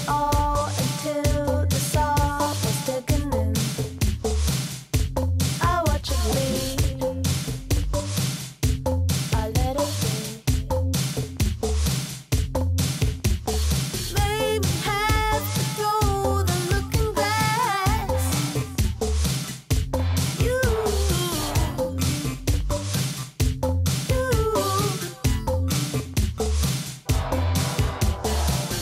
all until the saw was taken in. I watch it bleed, I let it be. Made me have to throw the looking glass. You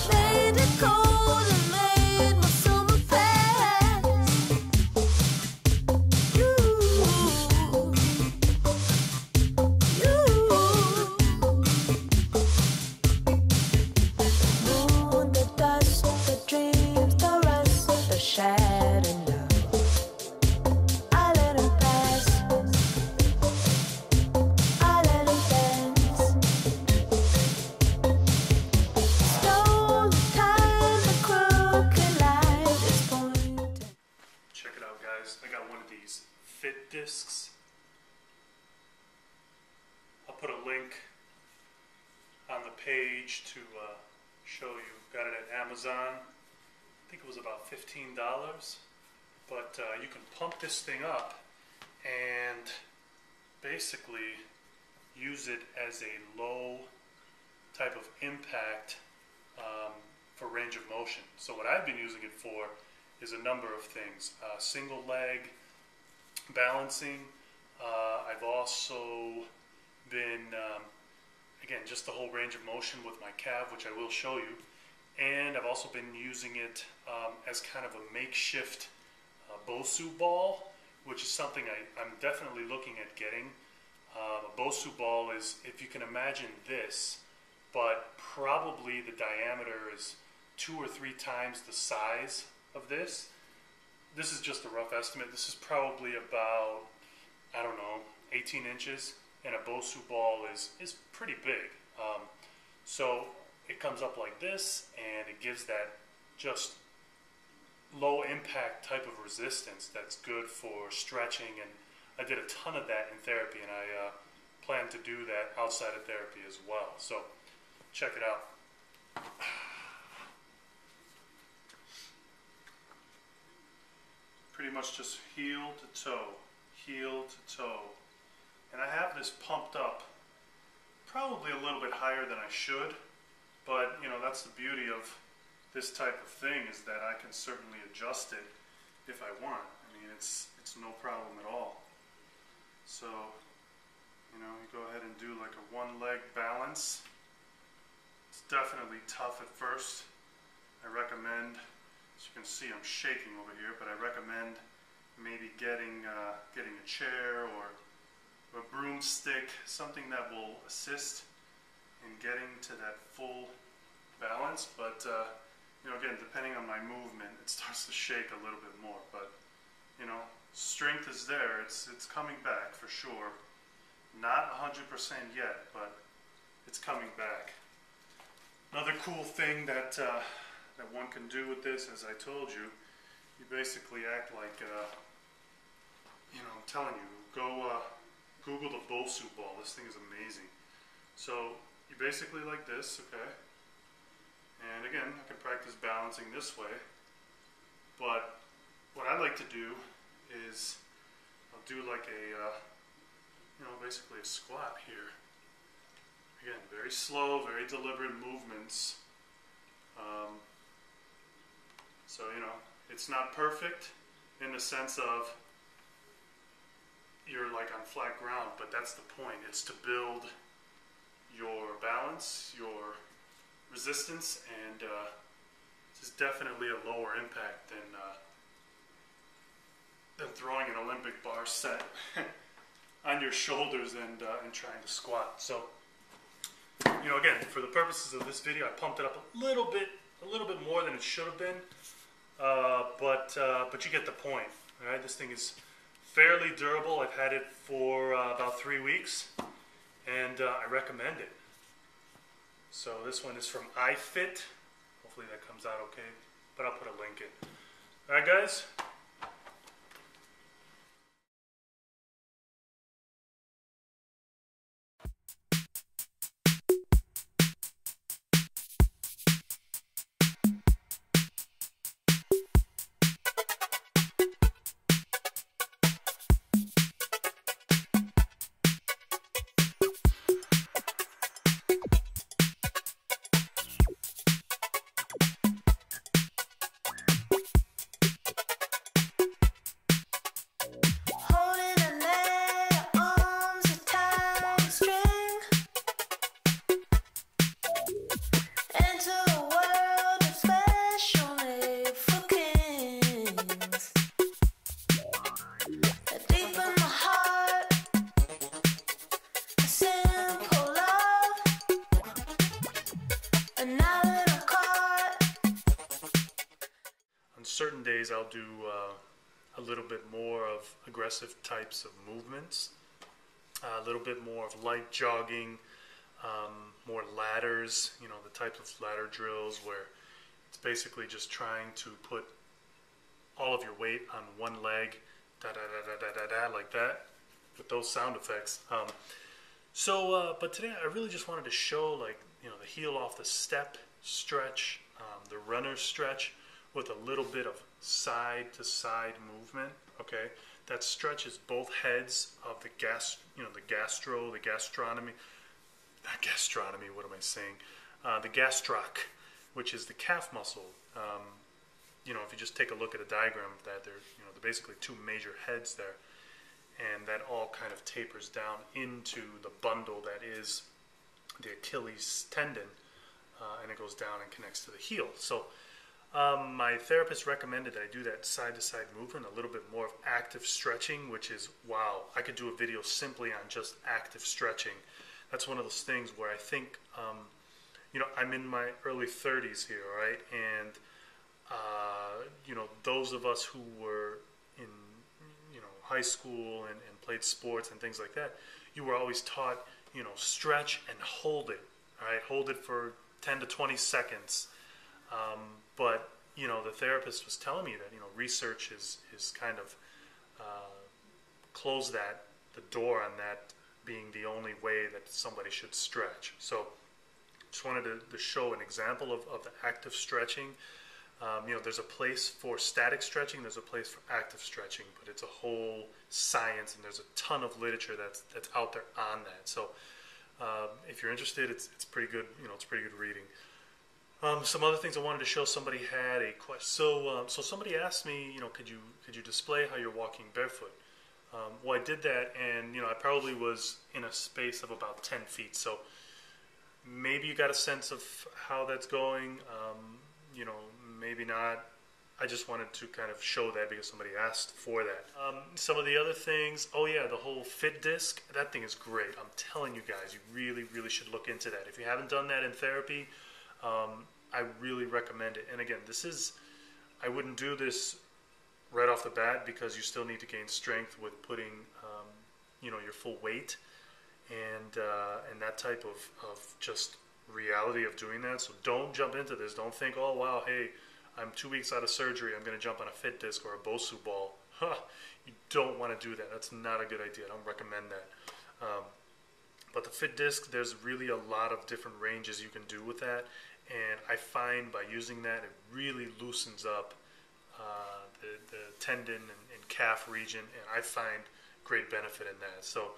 made it cold and made my summer pass. You moon, the dust, the dreams, the rust, the shattered love. I let 'em pass, I let 'em dance. Stole the time, the crooked light is pointed. Check it out, guys. I got one of these fit discs. I'll put a link on the page to show you. Got it at Amazon. I think it was about $15. But you can pump this thing up and basically use it as a low type of impact for range of motion. So what I've been using it for is a number of things. Single leg balancing. I've also been, again, just the whole range of motion with my calf, which I will show you. And I've also been using it as kind of a makeshift Bosu ball, which is something I'm definitely looking at getting. A Bosu ball is, if you can imagine this, but probably the diameter is 2 or 3 times the size of this. This is just a rough estimate. This is probably about, I don't know, 18 inches, and a Bosu ball is pretty big. So it comes up like this, and it gives that just low impact type of resistance that's good for stretching, and I did a ton of that in therapy, and I plan to do that outside of therapy as well. So check it out. Pretty much just heel to toe, heel to toe. And I have this pumped up probably a little bit higher than I should, but you know, that's the beauty of this type of thing, is that I can certainly adjust it if I want. I mean, it's no problem at all. So, you know, you go ahead and do like a one leg balance. It's definitely tough at first. I recommend, as you can see, I'm shaking over here, but I recommend maybe getting a chair or a broomstick, something that will assist in getting to that full balance. But you know, again, depending on my movement, it starts to shake a little bit more. But you know, strength is there. It's coming back for sure. Not 100% yet, but it's coming back. Another cool thing that that one can do with this, as I told you, you basically act like, you know, I'm telling you, go Google the Bosu ball. This thing is amazing. So you basically like this, okay? And again, I can practice balancing this way. But what I like to do is I'll do like a, you know, basically a squat here. Again, very slow, very deliberate movements. So, you know, it's not perfect in the sense of you're like on flat ground, but that's the point. It's to build your balance, your resistance, and this is definitely a lower impact than throwing an Olympic bar set on your shoulders and trying to squat. So, you know, again, for the purposes of this video, I pumped it up a little bit more than it should have been, but you get the point. All right, this thing is fairly durable. I've had it for about 3 weeks, and I recommend it. So this one is from iFit. Hopefully that comes out okay, but I'll put a link in. All right, guys. certain days I'll do a little bit more of aggressive types of movements, a little bit more of light jogging, more ladders, you know, the type of ladder drills where it's basically just trying to put all of your weight on one leg, da da da da da da da, like that, with those sound effects. But today I really just wanted to show, like, you know, the heel off the step stretch, the runner stretch, with a little bit of side to side movement. Okay, that stretches both heads of the gastronomy. Not gastronomy. What am I saying? The gastroc, which is the calf muscle. You know, if you just take a look at a diagram of that, they're basically two major heads there, and that all kind of tapers down into the bundle that is the Achilles tendon, and it goes down and connects to the heel. So my therapist recommended that I do that side-to-side movement, a little bit more of active stretching, which is, wow, I could do a video simply on just active stretching. That's one of those things where I think, you know, I'm in my early 30s here, right? And, you know, those of us who were in, you know, high school and played sports and things like that, you were always taught, you know, stretch and hold it, all right? Hold it for 10 to 20 seconds. But, you know, the therapist was telling me that, you know, research is kind of closed the door on that being the only way that somebody should stretch. So just wanted to show an example of the active stretching. You know, there's a place for static stretching, there's a place for active stretching, but it's a whole science, and there's a ton of literature that's out there on that. So if you're interested, it's pretty good. You know, it's pretty good reading. Some other things I wanted to show. Somebody had a question. So somebody asked me, you know, could you display how you're walking barefoot? Well, I did that, and you know, I probably was in a space of about 10 feet. So maybe you got a sense of how that's going. You know, maybe not. I just wanted to kind of show that because somebody asked for that. Some of the other things, oh yeah, the whole fit disc, that thing is great. I'm telling you guys, you really, really should look into that. If you haven't done that in therapy, I really recommend it. And again, I wouldn't do this right off the bat because you still need to gain strength with putting, you know, your full weight and that type of just reality of doing that. So don't jump into this. Don't think, oh wow, hey, I'm 2 weeks out of surgery, I'm going to jump on a fit disc or a Bosu ball. You don't want to do that. That's not a good idea. I don't recommend that. But the fit disc, there's really a lot of different ranges you can do with that. And I find by using that, it really loosens up the tendon and calf region. And I find great benefit in that. So